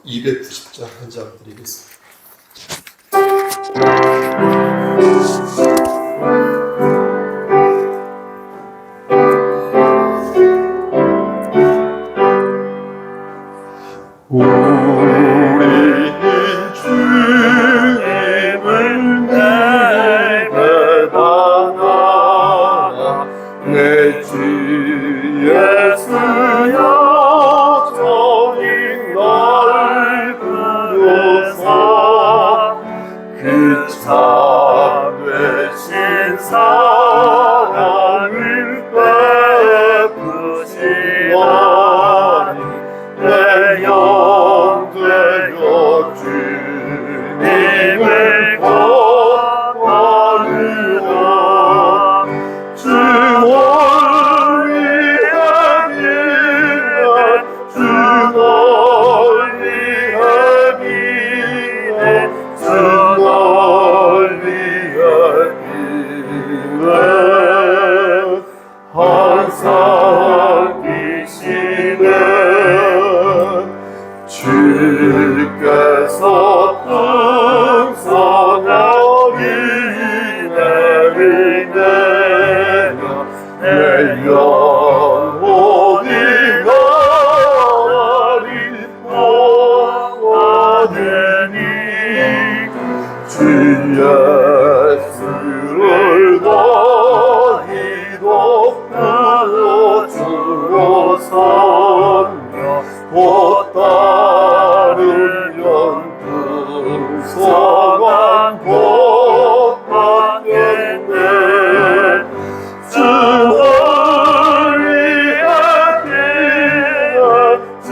290장 한 장 드리겠습니다. 우리 주님을 내배반하라. 내 주 예수여 저리 날 부르사. 그 참 되신 사랑을 베푸시나니 내 영 되어 주님을 거하느라. 주 원리의 미래, 주 원리의 미래, 주 원리의 미래. 항상 계시네. 주께서 풍성하게 내리내려 내 영혼이 나를 구하느니. 주 예수를 너희도 구주로 삼며 곧 따르면 풍성한 복 받겠네. 주 원리의 미래, 주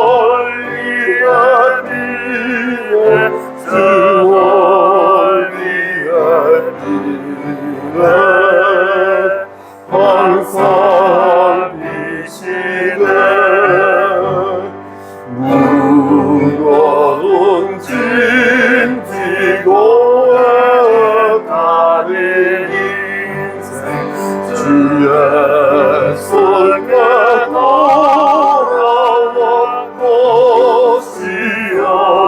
원리의 미래, 주 원리의 미래. 항상 계시네. 무거운 짐 지고 가는 인생 주 예수께 돌아와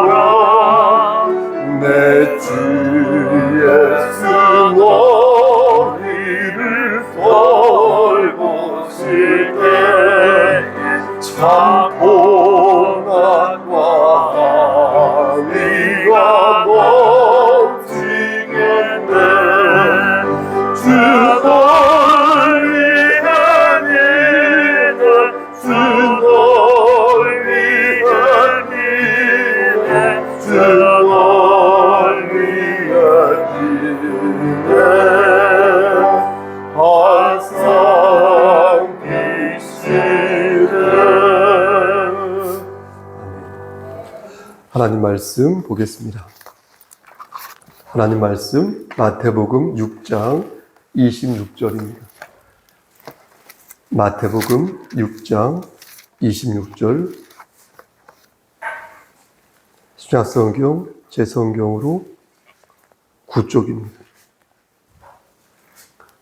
오시어라. 내 주 예수 너희를 돌보실 때에 참 고난과 위가 넘치겠네. 주 너희의 믿음, 주 너희의 믿음, 주 너희의 믿음. 항상 계시네. 하나님 말씀 보겠습니다. 하나님 말씀 마태복음 6장 26절입니다. 마태복음 6장 26절. 신약성경 제 성경으로 9쪽입니다.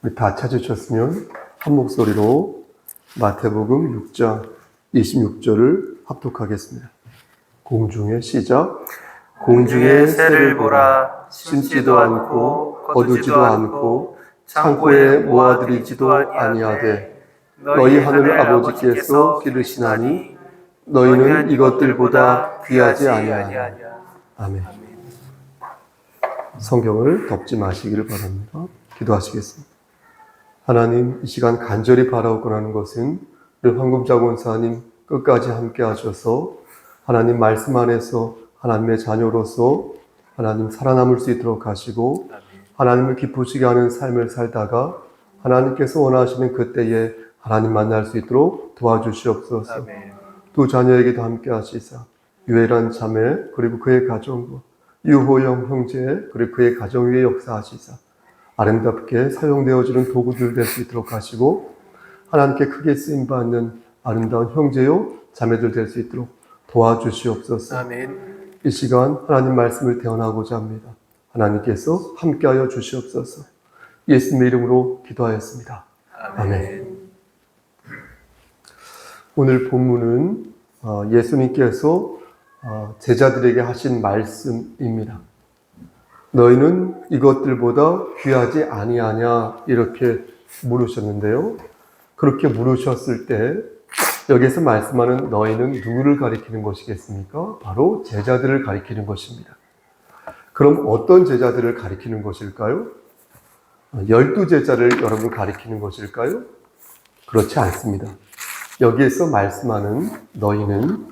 우리 다 찾으셨으면 한 목소리로 마태복음 6장 26절을 합독하겠습니다. 공중의 시작. 공중의 새를 보라. 심지도 않고 거두지도 않고 창고에 모아들이지도 아니하되 너희 하늘 아버지께서 기르시나니 너희는 이것들보다 귀하지 아니하냐. 아멘. 성경을 덮지 마시기를 바랍니다. 기도하시겠습니다. 하나님, 이 시간 간절히 바라고 하는 것은 우리 황금자곤사님 끝까지 함께 하셔서 하나님 말씀 안에서 하나님의 자녀로서 하나님 살아남을 수 있도록 하시고 하나님을 기쁘시게 하는 삶을 살다가 하나님께서 원하시는 그때에 하나님 만날 수 있도록 도와주시옵소서. 두 자녀에게도 함께 하시사 유엘한 자매 그리고 그의 가정과 유호영 형제 그리고 그의 가정 위에 역사하시사 아름답게 사용되어지는 도구들 될 수 있도록 하시고 하나님께 크게 쓰임받는 아름다운 형제요 자매들 될 수 있도록 도와주시옵소서. 아멘. 이 시간 하나님 말씀을 대언하고자 합니다. 하나님께서 함께하여 주시옵소서. 예수님의 이름으로 기도하였습니다. 아멘. 오늘 본문은 예수님께서 제자들에게 하신 말씀입니다. 너희는 이것들보다 귀하지 아니하냐 이렇게 물으셨는데요. 그렇게 물으셨을 때 여기서 말씀하는 너희는 누구를 가리키는 것이겠습니까? 바로 제자들을 가리키는 것입니다. 그럼 어떤 제자들을 가리키는 것일까요? 12제자를 여러분 가리키는 것일까요? 그렇지 않습니다. 여기에서 말씀하는 너희는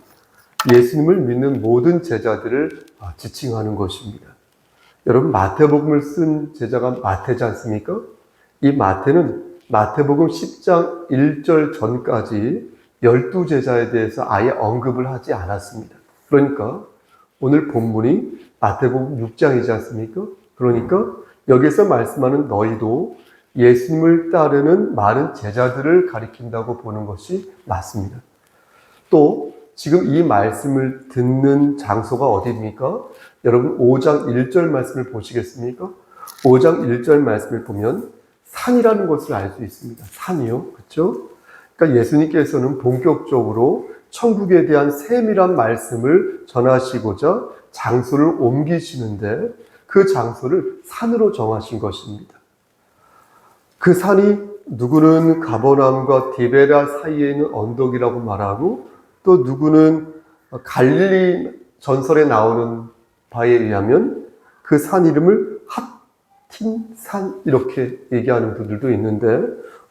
예수님을 믿는 모든 제자들을 지칭하는 것입니다. 여러분 마태복음을 쓴 제자가 마태지 않습니까? 이 마태는 마태복음 10장 1절 전까지 12제자에 대해서 아예 언급을 하지 않았습니다. 그러니까 오늘 본문이 마태복음 6장이지 않습니까? 그러니까 여기서 말씀하는 너희도 예수님을 따르는 많은 제자들을 가리킨다고 보는 것이 맞습니다. 또 지금 이 말씀을 듣는 장소가 어디입니까? 여러분 5장 1절 말씀을 보시겠습니까? 5장 1절 말씀을 보면 산이라는 것을 알 수 있습니다. 산이요. 그렇죠? 그러니까 예수님께서는 본격적으로 천국에 대한 세밀한 말씀을 전하시고자 장소를 옮기시는데 그 장소를 산으로 정하신 것입니다. 그 산이 누구는 가버나움과 디베라 사이에 있는 언덕이라고 말하고 또 누구는 갈릴리 전설에 나오는 바에 의하면 그 산 이름을 핫틴산 이렇게 얘기하는 분들도 있는데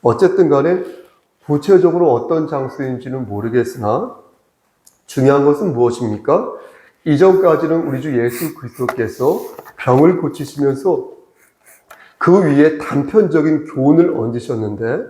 어쨌든 간에 구체적으로 어떤 장소인지는 모르겠으나 중요한 것은 무엇입니까? 이전까지는 우리 주 예수 그리스도께서 병을 고치시면서 그 위에 단편적인 교훈을 얹으셨는데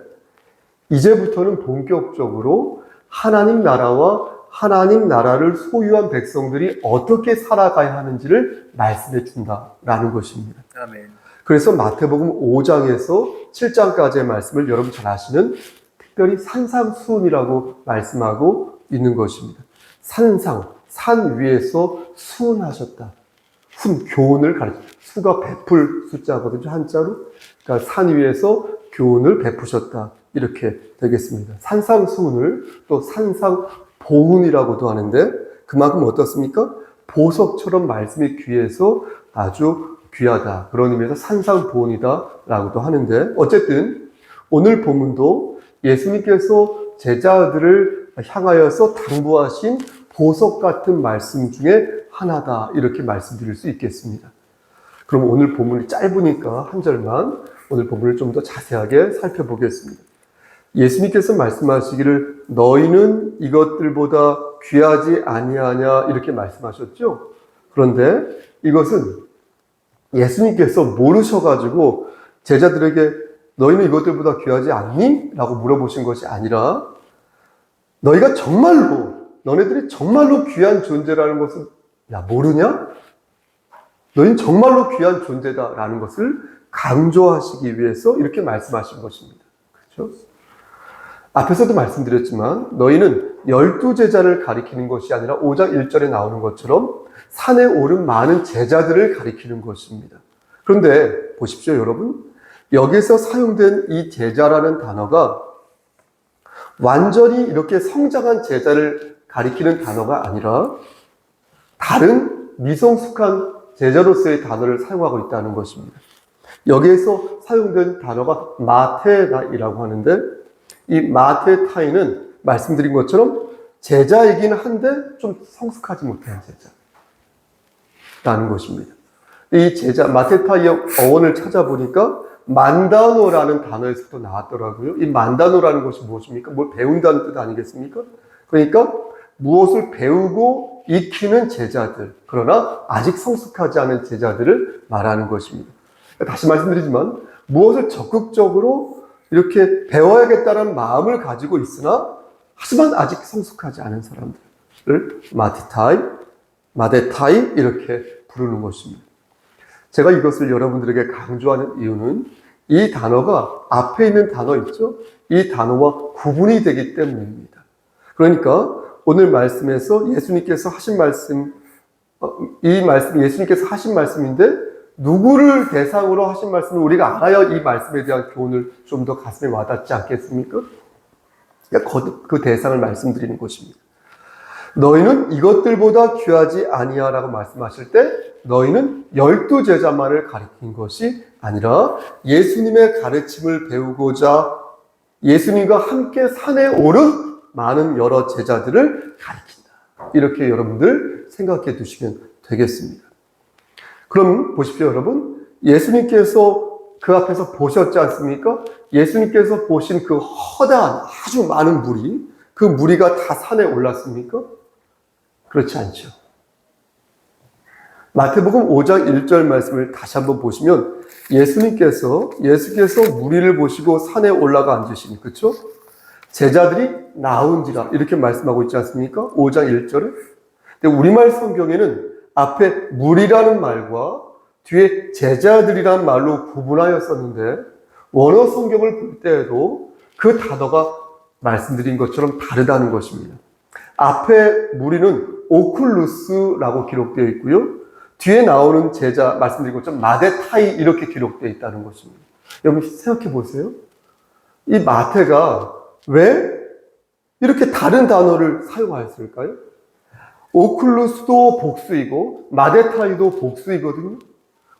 이제부터는 본격적으로 하나님 나라와 하나님 나라를 소유한 백성들이 어떻게 살아가야 하는지를 말씀해 준다라는 것입니다. 아멘. 그래서 마태복음 5장에서 7장까지의 말씀을 여러분 잘 아시는 특별히 산상수훈이라고 말씀하고 있는 것입니다. 산상, 산 위에서 수훈하셨다. 교훈을 가르쳤다. 수가 베풀 숫자거든요, 한자로. 그러니까 산 위에서 교훈을 베푸셨다. 이렇게 되겠습니다. 산상수훈을 또 산상보훈이라고도 하는데 그만큼 어떻습니까? 보석처럼 말씀이 귀해서 아주 귀하다. 그런 의미에서 산상보훈이다 라고도 하는데 어쨌든 오늘 본문도 예수님께서 제자들을 향하여서 당부하신 보석 같은 말씀 중에 하나다 이렇게 말씀드릴 수 있겠습니다. 그럼 오늘 본문이 짧으니까 한 절만 오늘 본문을 좀 더 자세하게 살펴보겠습니다. 예수님께서 말씀하시기를 너희는 이것들보다 귀하지 아니하냐 이렇게 말씀하셨죠. 그런데 이것은 예수님께서 모르셔가지고 제자들에게 너희는 이것들보다 귀하지 않니? 라고 물어보신 것이 아니라 너희가 정말로 너네들이 정말로 귀한 존재라는 것을 모르냐? 너희는 정말로 귀한 존재다라는 것을 강조하시기 위해서 이렇게 말씀하신 것입니다. 그렇죠? 앞에서도 말씀드렸지만 너희는 12제자를 가리키는 것이 아니라 5장 1절에 나오는 것처럼 산에 오른 많은 제자들을 가리키는 것입니다. 그런데 보십시오 여러분. 여기서 사용된 이 제자라는 단어가 완전히 이렇게 성장한 제자를 가리키는 단어가 아니라 다른 미성숙한 제자로서의 단어를 사용하고 있다는 것입니다. 여기에서 사용된 단어가 마테나이라고 하는데 이 마테타이는 말씀드린 것처럼 제자이긴 한데 좀 성숙하지 못한 제자라는 것입니다. 이 제자 마테타이의 어원을 찾아보니까 만다노라는 단어에서도 나왔더라고요. 이 만다노라는 것이 무엇입니까? 뭘 배운다는 뜻 아니겠습니까? 그러니까 무엇을 배우고 익히는 제자들, 그러나 아직 성숙하지 않은 제자들을 말하는 것입니다. 다시 말씀드리지만 무엇을 적극적으로 이렇게 배워야겠다는 마음을 가지고 있으나 하지만 아직 성숙하지 않은 사람들을 마데타이 이렇게 부르는 것입니다. 제가 이것을 여러분들에게 강조하는 이유는 이 단어가 앞에 있는 단어 있죠? 이 단어와 구분이 되기 때문입니다. 그러니까 오늘 말씀에서 예수님께서 하신 말씀, 이 말씀 예수님께서 하신 말씀인데 누구를 대상으로 하신 말씀을 우리가 알아야 이 말씀에 대한 교훈을 좀 더 가슴에 와닿지 않겠습니까? 그러니까 그 대상을 말씀드리는 것입니다. 너희는 이것들보다 귀하지 아니하라고 말씀하실 때 너희는 12제자만을 가리킨 것이 아니라 예수님의 가르침을 배우고자 예수님과 함께 산에 오른 많은 여러 제자들을 가리킨다. 이렇게 여러분들 생각해 두시면 되겠습니다. 그럼 보십시오, 여러분. 예수님께서 그 앞에서 보셨지 않습니까? 예수님께서 보신 그 허다한 아주 많은 무리, 그 무리가 다 산에 올랐습니까? 그렇지 않죠. 마태복음 5장 1절 말씀을 다시 한번 보시면 예수께서 무리를 보시고 산에 올라가 앉으시니, 그렇죠? 제자들이 나온지라 이렇게 말씀하고 있지 않습니까? 5장 1절에. 근데 우리말 성경에는 앞에 무리라는 말과 뒤에 제자들이라는 말로 구분하였었는데 원어 성경을 볼 때에도 그 단어가 말씀드린 것처럼 다르다는 것입니다. 앞에 무리는 오클루스라고 기록되어 있고요. 뒤에 나오는 제자, 말씀드린 것처럼 마데타이 이렇게 기록되어 있다는 것입니다. 여러분 생각해 보세요. 이 마태가 왜 이렇게 다른 단어를 사용하였을까요? 오클루스도 복수이고 마데타이도 복수이거든요.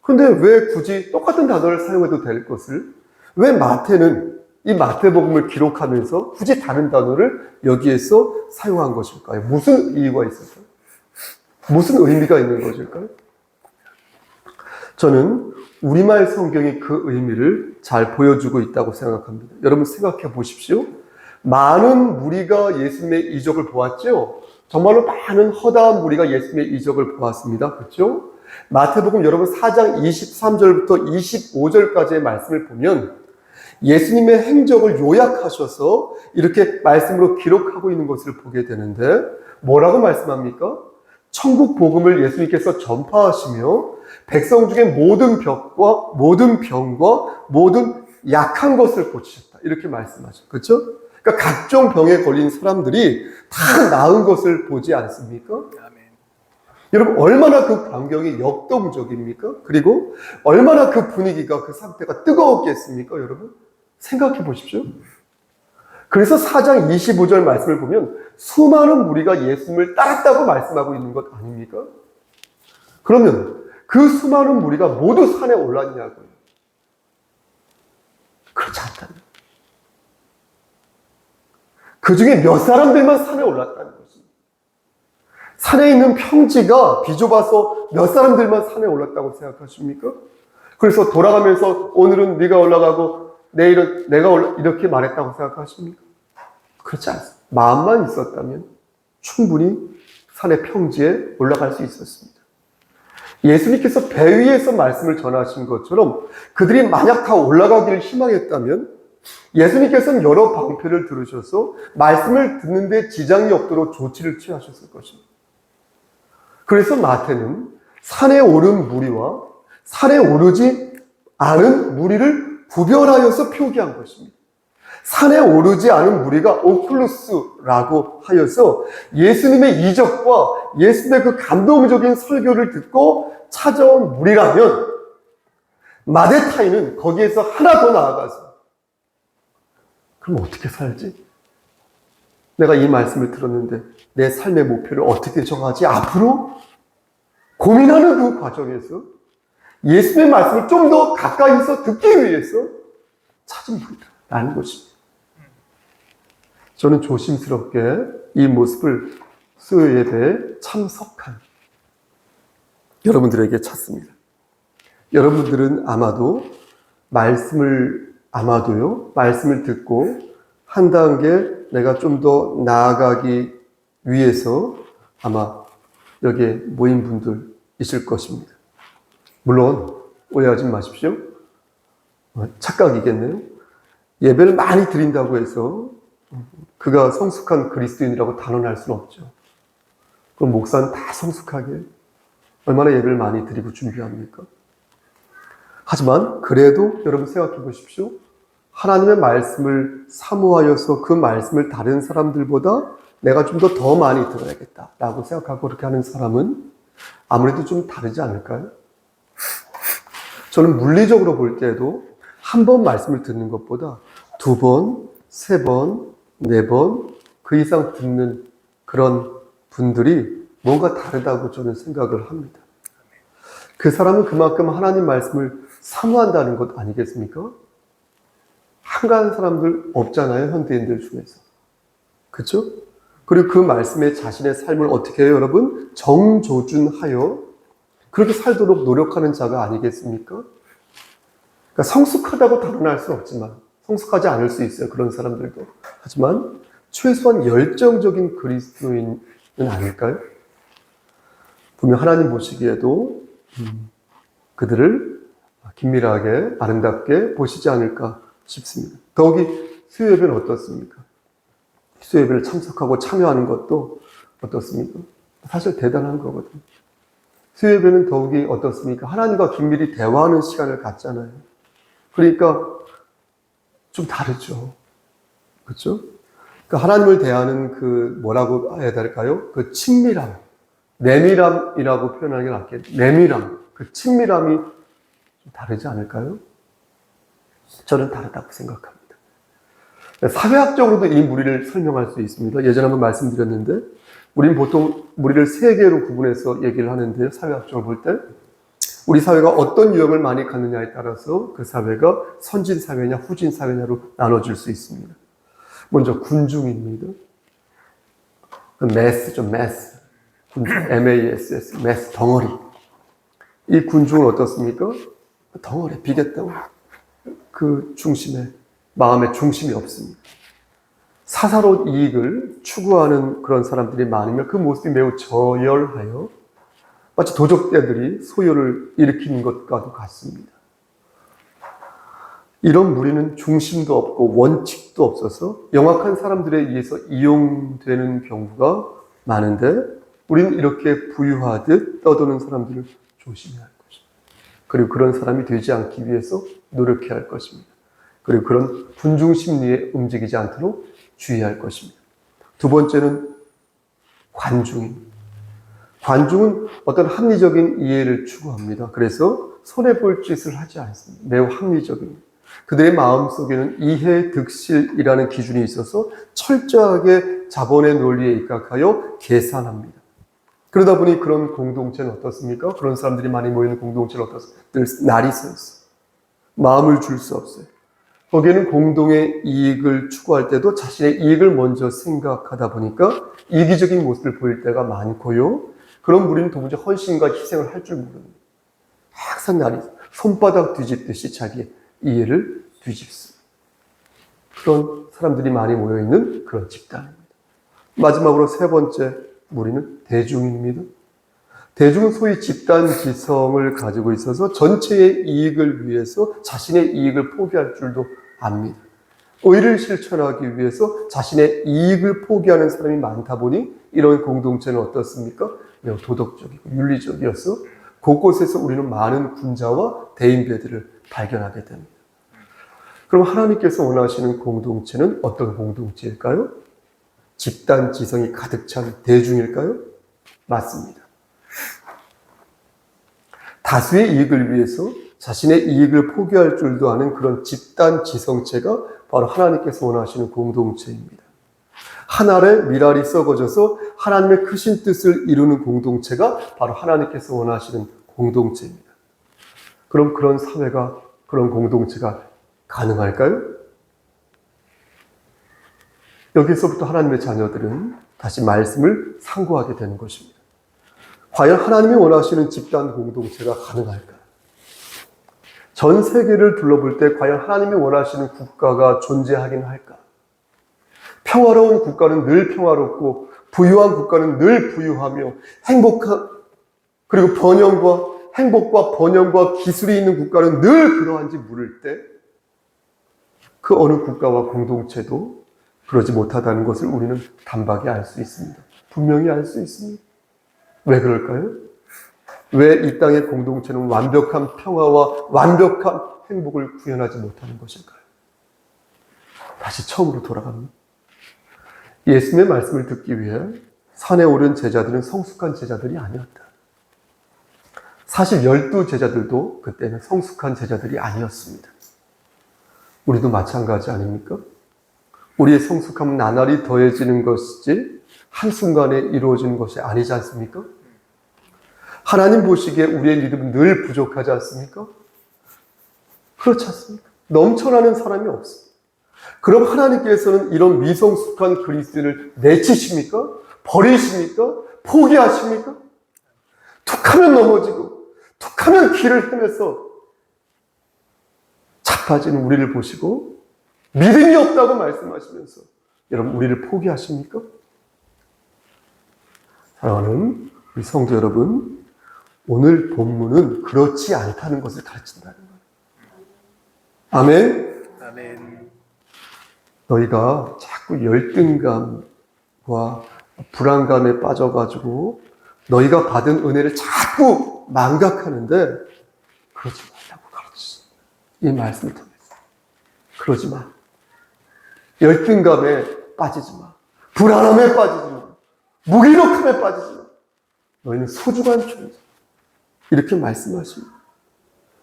그런데 왜 굳이 똑같은 단어를 사용해도 될 것을 왜 마태는 이 마태복음을 기록하면서 굳이 다른 단어를 여기에서 사용한 것일까요? 무슨 이유가 있을까요? 무슨 의미가 있는 것일까요? 저는 우리말 성경이 그 의미를 잘 보여주고 있다고 생각합니다. 여러분 생각해 보십시오. 많은 무리가 예수님의 이적을 보았죠? 정말로 많은 허다한 무리가 예수님의 이적을 보았습니다. 그렇죠? 마태복음 여러분 4장 23절부터 25절까지의 말씀을 보면 예수님의 행적을 요약하셔서 이렇게 말씀으로 기록하고 있는 것을 보게 되는데 뭐라고 말씀합니까? 천국 복음을 예수님께서 전파하시며 백성 중에 모든 병과 모든 약한 것을 고치셨다. 이렇게 말씀하죠. 그렇죠? 그러니까 각종 병에 걸린 사람들이 다 나은 것을 보지 않습니까? 아멘. 여러분 얼마나 그 광경이 역동적입니까? 그리고 얼마나 그 분위기가 그 상태가 뜨거웠겠습니까? 여러분 생각해 보십시오. 그래서 4장 25절 말씀을 보면 수많은 무리가 예수님을 따랐다고 말씀하고 있는 것 아닙니까? 그러면 그 수많은 무리가 모두 산에 올랐냐고요? 그렇지 않다는 거예요. 그 중에 몇 사람들만 산에 올랐다는 것입니다. 산에 있는 평지가 비좁아서 몇 사람들만 산에 올랐다고 생각하십니까? 그래서 돌아가면서 오늘은 네가 올라가고 내일은 내가 이렇게 말했다고 생각하십니까? 그렇지 않습니다. 마음만 있었다면 충분히 산의 평지에 올라갈 수 있었습니다. 예수님께서 배 위에서 말씀을 전하신 것처럼 그들이 만약 다 올라가기를 희망했다면 예수님께서는 여러 방편을 들으셔서 말씀을 듣는데 지장이 없도록 조치를 취하셨을 것입니다. 그래서 마태는 산에 오른 무리와 산에 오르지 않은 무리를 구별하여서 표기한 것입니다. 산에 오르지 않은 무리가 오클루스라고 하여서 예수님의 이적과 예수님의 그 감동적인 설교를 듣고 찾아온 무리라면 마데타이는 거기에서 하나 더 나아가서 그럼 어떻게 살지? 내가 이 말씀을 들었는데 내 삶의 목표를 어떻게 정하지? 앞으로 고민하는 그 과정에서 예수님의 말씀을 좀 더 가까이서 듣기 위해서 찾은 분이라는 것입니다. 저는 조심스럽게 이 모습을 수요 예배에 참석한 여러분들에게 찾습니다. 여러분들은 말씀을 듣고 한 단계 내가 좀 더 나아가기 위해서 아마 여기에 모인 분들 있을 것입니다. 물론 오해하지 마십시오. 착각이겠네요. 예배를 많이 드린다고 해서 그가 성숙한 그리스도인이라고 단언할 수는 없죠. 그럼 목사는 다 성숙하게 얼마나 예배를 많이 드리고 준비합니까? 하지만 그래도 여러분 생각해 보십시오. 하나님의 말씀을 사모하여서 그 말씀을 다른 사람들보다 내가 좀 더 많이 들어야겠다라고 생각하고 그렇게 하는 사람은 아무래도 좀 다르지 않을까요? 저는 물리적으로 볼 때에도 한 번 말씀을 듣는 것보다 2번, 3번, 4번 그 이상 듣는 그런 분들이 뭔가 다르다고 저는 생각을 합니다. 그 사람은 그만큼 하나님 말씀을 사모한다는 것 아니겠습니까? 한가한 사람들 없잖아요, 현대인들 중에서. 그렇죠? 그리고 그 말씀에 자신의 삶을 어떻게 해요, 여러분? 정조준하여 그렇게 살도록 노력하는 자가 아니겠습니까? 그러니까 성숙하다고 단언할 수 없지만, 성숙하지 않을 수 있어요, 그런 사람들도. 하지만 최소한 열정적인 그리스도인은 아닐까요? 분명 하나님 보시기에도 그들을 긴밀하게 아름답게 보시지 않을까 싶습니다. 더욱이 수요예배는 어떻습니까? 수요예배를 참석하고 참여하는 것도 어떻습니까? 사실 대단한 거거든요. 수요예배는 더욱이 어떻습니까? 하나님과 긴밀히 대화하는 시간을 갖잖아요. 그러니까 좀 다르죠. 그렇죠? 그러니까 하나님을 대하는 그 뭐라고 해야 될까요? 그 친밀함, 내밀함이라고 표현하는 게 낫겠죠. 내밀함, 그 친밀함이 좀 다르지 않을까요? 저는 다르다고 생각합니다. 사회학적으로도 이 무리를 설명할 수 있습니다. 예전에 한번 말씀드렸는데 우리는 보통 무리를 세 개로 구분해서 얘기를 하는데요. 사회학적으로 볼 때 우리 사회가 어떤 유형을 많이 갖느냐에 따라서 그 사회가 선진 사회냐 후진 사회냐로 나눠질 수 있습니다. 먼저 군중입니다. 매스죠, 매스. 군중, M-A-S-S, 매스, 덩어리. 이 군중은 어떻습니까? 덩어리, 비겠다고. 그 중심에, 마음의 중심이 없습니다. 사사로운 이익을 추구하는 그런 사람들이 많으면 그 모습이 매우 저열하여 마치 도적대들이 소요를 일으키는 것과도 같습니다. 이런 무리는 중심도 없고 원칙도 없어서 영악한 사람들에 의해서 이용되는 경우가 많은데 우리는 이렇게 부유하듯 떠도는 사람들을 조심해야 할 것입니다. 그리고 그런 사람이 되지 않기 위해서 노력해야 할 것입니다. 그리고 그런 군중 심리에 움직이지 않도록 주의할 것입니다. 두 번째는 관중입니다. 관중은 어떤 합리적인 이해를 추구합니다. 그래서 손해볼 짓을 하지 않습니다. 매우 합리적입니다. 그들의 마음속에는 이해 득실이라는 기준이 있어서 철저하게 자본의 논리에 입각하여 계산합니다. 그러다 보니 그런 공동체는 어떻습니까? 그런 사람들이 많이 모이는 공동체는 어떻습니까? 늘 날이 서 있어요. 마음을 줄 수 없어요. 거기에는 공동의 이익을 추구할 때도 자신의 이익을 먼저 생각하다 보니까 이기적인 모습을 보일 때가 많고요. 그런 무리는 도무지 헌신과 희생을 할 줄 모릅니다. 항상 날이 손바닥 뒤집듯이 자기의 이해를 뒤집습니다. 그런 사람들이 많이 모여있는 그런 집단입니다. 마지막으로 세 번째 무리는 대중입니다. 대중은 소위 집단 지성을 가지고 있어서 전체의 이익을 위해서 자신의 이익을 포기할 줄도 압니다. 의를 실천하기 위해서 자신의 이익을 포기하는 사람이 많다 보니 이런 공동체는 어떻습니까? 매우 도덕적이고 윤리적이어서 곳곳에서 우리는 많은 군자와 대인배들을 발견하게 됩니다. 그럼 하나님께서 원하시는 공동체는 어떤 공동체일까요? 집단 지성이 가득 찬 대중일까요? 맞습니다. 다수의 이익을 위해서 자신의 이익을 포기할 줄도 아는 그런 집단 지성체가 바로 하나님께서 원하시는 공동체입니다. 한 알에 밀알이 썩어져서 하나님의 크신 뜻을 이루는 공동체가 바로 하나님께서 원하시는 공동체입니다. 그럼 그런 사회가, 그런 공동체가 가능할까요? 여기서부터 하나님의 자녀들은 다시 말씀을 상고하게 되는 것입니다. 과연 하나님이 원하시는 집단 공동체가 가능할까요? 전 세계를 둘러볼 때 과연 하나님이 원하시는 국가가 존재하긴 할까? 평화로운 국가는 늘 평화롭고 부유한 국가는 늘 부유하며 그리고 행복과 번영과 기술이 있는 국가는 늘 그러한지 물을 때 그 어느 국가와 공동체도 그러지 못하다는 것을 우리는 단박에 알 수 있습니다. 분명히 알 수 있습니다. 왜 그럴까요? 왜 이 땅의 공동체는 완벽한 평화와 완벽한 행복을 구현하지 못하는 것일까요? 다시 처음으로 돌아갑니다. 예수님의 말씀을 듣기 위해 산에 오른 제자들은 성숙한 제자들이 아니었다. 사실 12 제자들도 그때는 성숙한 제자들이 아니었습니다. 우리도 마찬가지 아닙니까? 우리의 성숙함은 나날이 더해지는 것이지 한순간에 이루어지는 것이 아니지 않습니까? 하나님 보시기에 우리의 믿음은 늘 부족하지 않습니까? 그렇지 않습니까? 넘쳐나는 사람이 없습니다. 그럼 하나님께서는 이런 미성숙한 그리스도인을 내치십니까? 버리십니까? 포기하십니까? 툭하면 넘어지고 툭하면 길을 헤매서 자빠지는 우리를 보시고 믿음이 없다고 말씀하시면서 여러분 우리를 포기하십니까? 사랑하는 우리 성도 여러분, 오늘 본문은 그렇지 않다는 것을 가르친다는 거예요. 아멘? 아멘. 너희가 자꾸 열등감과 불안감에 빠져가지고 너희가 받은 은혜를 자꾸 망각하는데 그러지 말라고 가르치십니다. 이 말씀을 통해서. 그러지 마. 열등감에 빠지지 마. 불안함에 빠지지 마. 무기력함에 빠지지 마. 너희는 소중한 존재. 이렇게 말씀하십니다.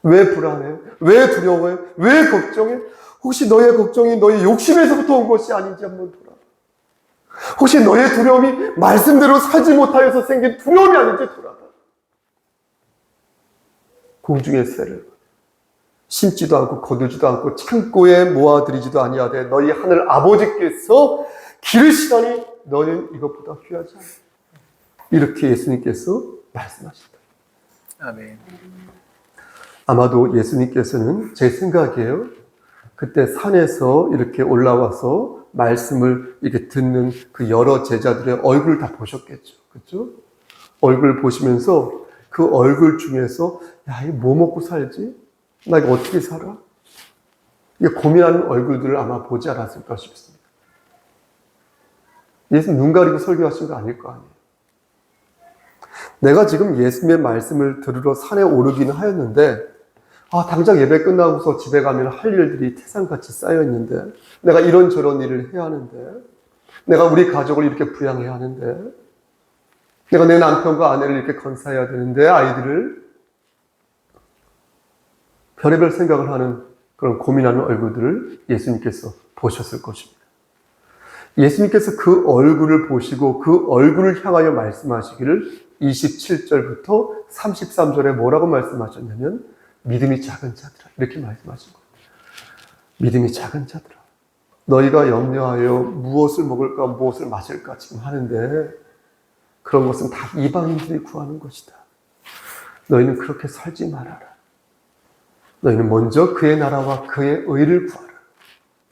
왜 불안해? 왜 두려워해? 왜 걱정해? 혹시 너의 걱정이 너의 욕심에서부터 온 것이 아닌지 한번 돌아봐. 혹시 너의 두려움이 말씀대로 살지 못하여서 생긴 두려움이 아닌지 돌아봐. 공중의 새를 심지도 않고 거두지도 않고 창고에 모아들이지도 아니하되 너희 하늘 아버지께서 기르시다니 너는 이것보다 귀하지 않아. 이렇게 예수님께서 말씀하신다. 아멘. 아마도 예수님께서는 제 생각이에요. 그때 산에서 이렇게 올라와서 말씀을 이렇게 듣는 그 여러 제자들의 얼굴을 다 보셨겠죠. 그렇죠? 얼굴 보시면서 그 얼굴 중에서 야, 이거 뭐 먹고 살지? 나 이거 어떻게 살아? 이게 고민하는 얼굴들을 아마 보지 않았을까 싶습니다. 예수님 눈 가리고 설교하신 거 아닐 거 아니에요. 내가 지금 예수님의 말씀을 들으러 산에 오르기는 하였는데 당장 예배 끝나고서 집에 가면 할 일들이 태산같이 쌓여있는데 내가 이런저런 일을 해야 하는데 내가 우리 가족을 이렇게 부양해야 하는데 내가 내 남편과 아내를 이렇게 건사해야 되는데 아이들을 별의별 생각을 하는 그런 고민하는 얼굴들을 예수님께서 보셨을 것입니다. 예수님께서 그 얼굴을 보시고 그 얼굴을 향하여 말씀하시기를 27절부터 33절에 뭐라고 말씀하셨냐면 믿음이 작은 자들아 이렇게 말씀하신 거예요. 믿음이 작은 자들아 너희가 염려하여 무엇을 먹을까 무엇을 마실까 지금 하는데 그런 것은 다 이방인들이 구하는 것이다. 너희는 그렇게 살지 말아라. 너희는 먼저 그의 나라와 그의 의를 구하라.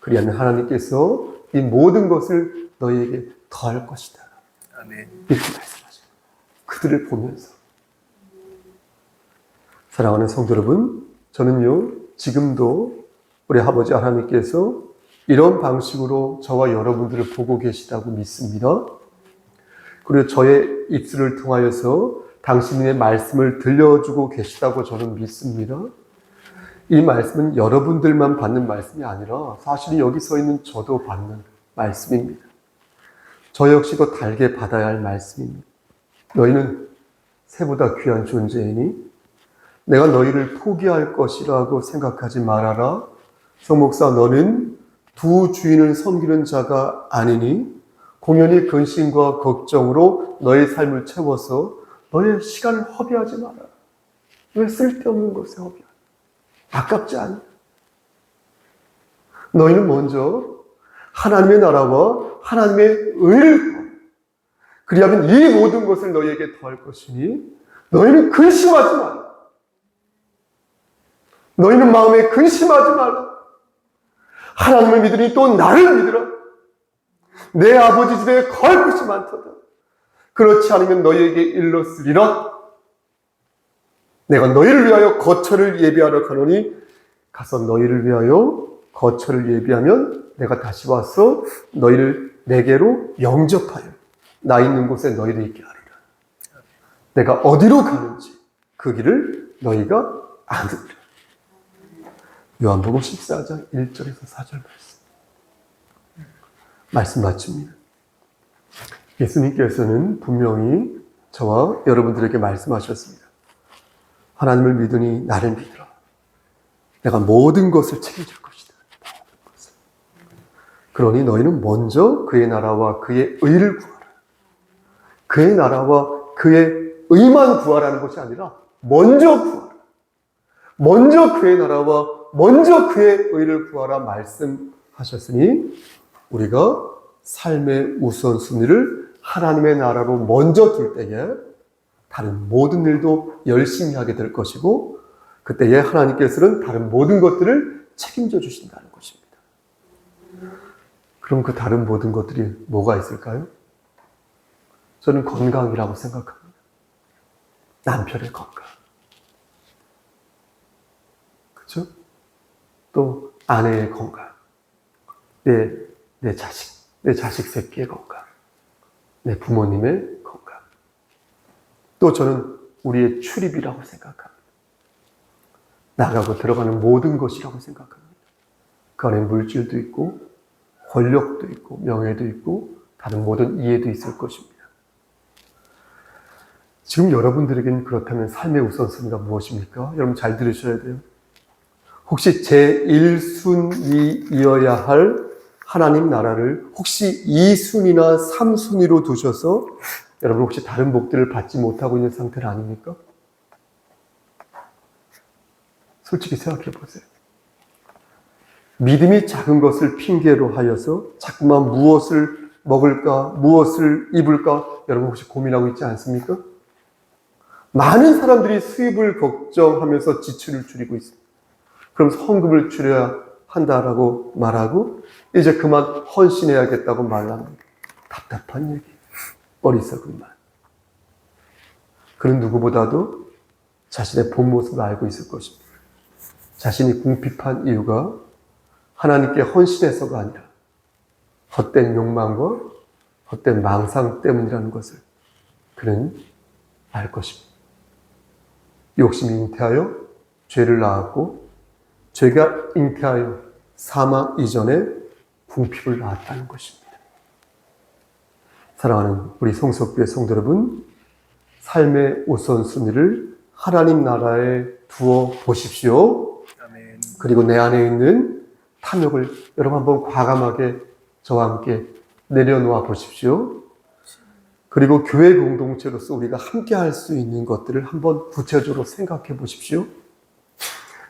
그리하면 하나님께서 이 모든 것을 너희에게 더할 것이다. 아멘. 이렇게 말씀하셔요. 그들을 보면서. 사랑하는 성도 여러분, 저는요, 지금도 우리 아버지 하나님께서 이런 방식으로 저와 여러분들을 보고 계시다고 믿습니다. 그리고 저의 입술을 통하여서 당신의 말씀을 들려주고 계시다고 저는 믿습니다. 이 말씀은 여러분들만 받는 말씀이 아니라 사실 여기 서 있는 저도 받는 말씀입니다. 저 역시도 달게 받아야 할 말씀입니다. 너희는 새보다 귀한 존재이니 내가 너희를 포기할 것이라고 생각하지 말아라. 성목사 너는 두 주인을 섬기는 자가 아니니 공연히 근심과 걱정으로 너의 삶을 채워서 너의 시간을 허비하지 마라. 왜 쓸데없는 것에 허비하냐? 아깝지 않냐? 너희는 먼저 하나님의 나라와 하나님의 의를 그리하면 이 모든 것을 너희에게 더할 것이니 너희는 근심하지 마라. 너희는 마음에 근심하지 말라. 하나님을 믿으니 또 나를 믿으라. 내 아버지 집에 거할 것이 많도다. 그렇지 않으면 너희에게 일렀으리라. 내가 너희를 위하여 거처를 예비하러 가노니 가서 너희를 위하여 거처를 예비하면 내가 다시 와서 너희를 내게로 영접하여 나 있는 곳에 너희를 있게 하리라. 내가 어디로 가는지 그 길을 너희가 아느니라. 요한복음 14장 1절에서 4절 말씀 마칩니다. 예수님께서는 분명히 저와 여러분들에게 말씀하셨습니다. 하나님을 믿으니 나를 믿으라. 내가 모든 것을 책임질 것이다. 모든 것을. 그러니 너희는 먼저 그의 나라와 그의 의를 구하라. 그의 나라와 그의 의만 구하라는 것이 아니라 먼저 구하라. 먼저 그의 나라와 먼저 그의 의를 구하라 말씀하셨으니 우리가 삶의 우선순위를 하나님의 나라로 먼저 둘 때에 다른 모든 일도 열심히 하게 될 것이고 그때에 하나님께서는 다른 모든 것들을 책임져 주신다는 것입니다. 그럼 그 다른 모든 것들이 뭐가 있을까요? 저는 건강이라고 생각합니다. 남편의 건강. 그렇죠? 또 아내의 건강. 내 자식 새끼의 건강. 내 부모님의 건강. 또 저는 우리의 출입이라고 생각합니다. 나가고 들어가는 모든 것이라고 생각합니다. 그 안에 물질도 있고 권력도 있고 명예도 있고 다른 모든 이해도 있을 것입니다. 지금 여러분들에게는 그렇다면 삶의 우선순위가 무엇입니까? 여러분 잘 들으셔야 돼요. 혹시 제1순위이어야 할 하나님 나라를 혹시 2순위나 3순위로 두셔서 여러분 혹시 다른 복들을 받지 못하고 있는 상태는 아닙니까? 솔직히 생각해 보세요. 믿음이 작은 것을 핑계로 하여서 자꾸만 무엇을 먹을까, 무엇을 입을까 여러분 혹시 고민하고 있지 않습니까? 많은 사람들이 수입을 걱정하면서 지출을 줄이고 있습니다. 그럼 헌금을 줄여야 한다라고 말하고 이제 그만 헌신해야겠다고 말합니다. 답답한 얘기, 어리석은 말. 그는 누구보다도 자신의 본 모습을 알고 있을 것입니다. 자신이 궁핍한 이유가 하나님께 헌신해서가 아니라 헛된 욕망과 헛된 망상 때문이라는 것을 그는 알 것입니다. 욕심이 잉태하여 죄를 낳았고 죄가 잉태하여 사망 이전에 궁핍을 낳았다는 것입니다. 사랑하는 우리 성석교회 성도 여러분, 삶의 우선순위를 하나님 나라에 두어 보십시오. 아멘. 그리고 내 안에 있는 탐욕을 여러분 한번 과감하게 저와 함께 내려놓아 보십시오. 그리고 교회 공동체로서 우리가 함께 할 수 있는 것들을 한번 구체적으로 생각해 보십시오.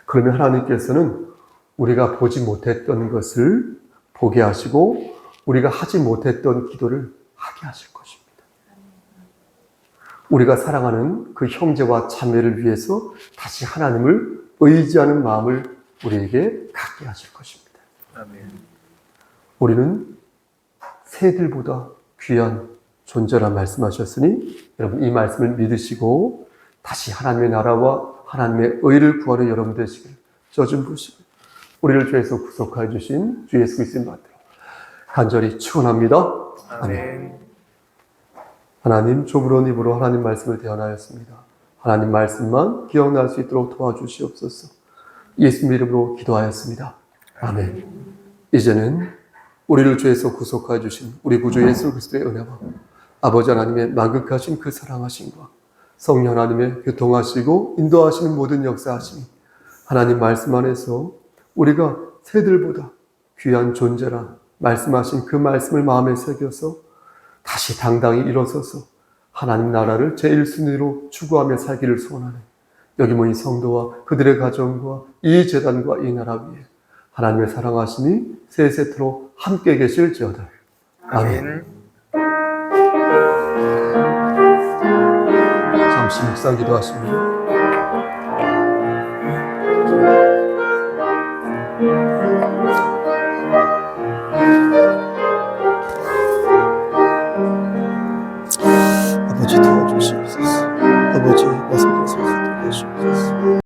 그러면 하나님께서는 우리가 보지 못했던 것을 보게 하시고 우리가 하지 못했던 기도를 하게 하실 것입니다. 우리가 사랑하는 그 형제와 자매를 위해서 다시 하나님을 의지하는 마음을 우리에게 갖게 하실 것입니다. 아멘. 우리는 새들보다 귀한 존재라 말씀하셨으니 여러분 이 말씀을 믿으시고 다시 하나님의 나라와 하나님의 의를 구하는 여러분 되시길 저 좀 보시고 우리를 죄에서 구속하여 주신 주 예수 그리스도의 받들어 간절히 축원합니다. 아멘. 하나님 좁은 입으로 하나님 말씀을 대언하였습니다. 하나님 말씀만 기억날 수 있도록 도와주시옵소서. 예수님 이름으로 기도하였습니다. 아멘. 이제는 우리를 죄에서 구속하여 주신 우리 구주 예수 그리스도의 은혜와 아버지 하나님의 만극하신 그 사랑하심과 성령 하나님의 교통하시고 인도하시는 모든 역사하심이 하나님 말씀 안에서 우리가 새들보다 귀한 존재라 말씀하신 그 말씀을 마음에 새겨서 다시 당당히 일어서서 하나님 나라를 제1순위로 추구하며 살기를 소원하는 여기 모인 성도와 그들의 가정과 이 재단과 이 나라 위에 하나님의 사랑하심이 세세토록 함께 계실지어다. 아멘. 잠시 묵상 기도하십니다. 아버지 도와주시옵소서. 아버지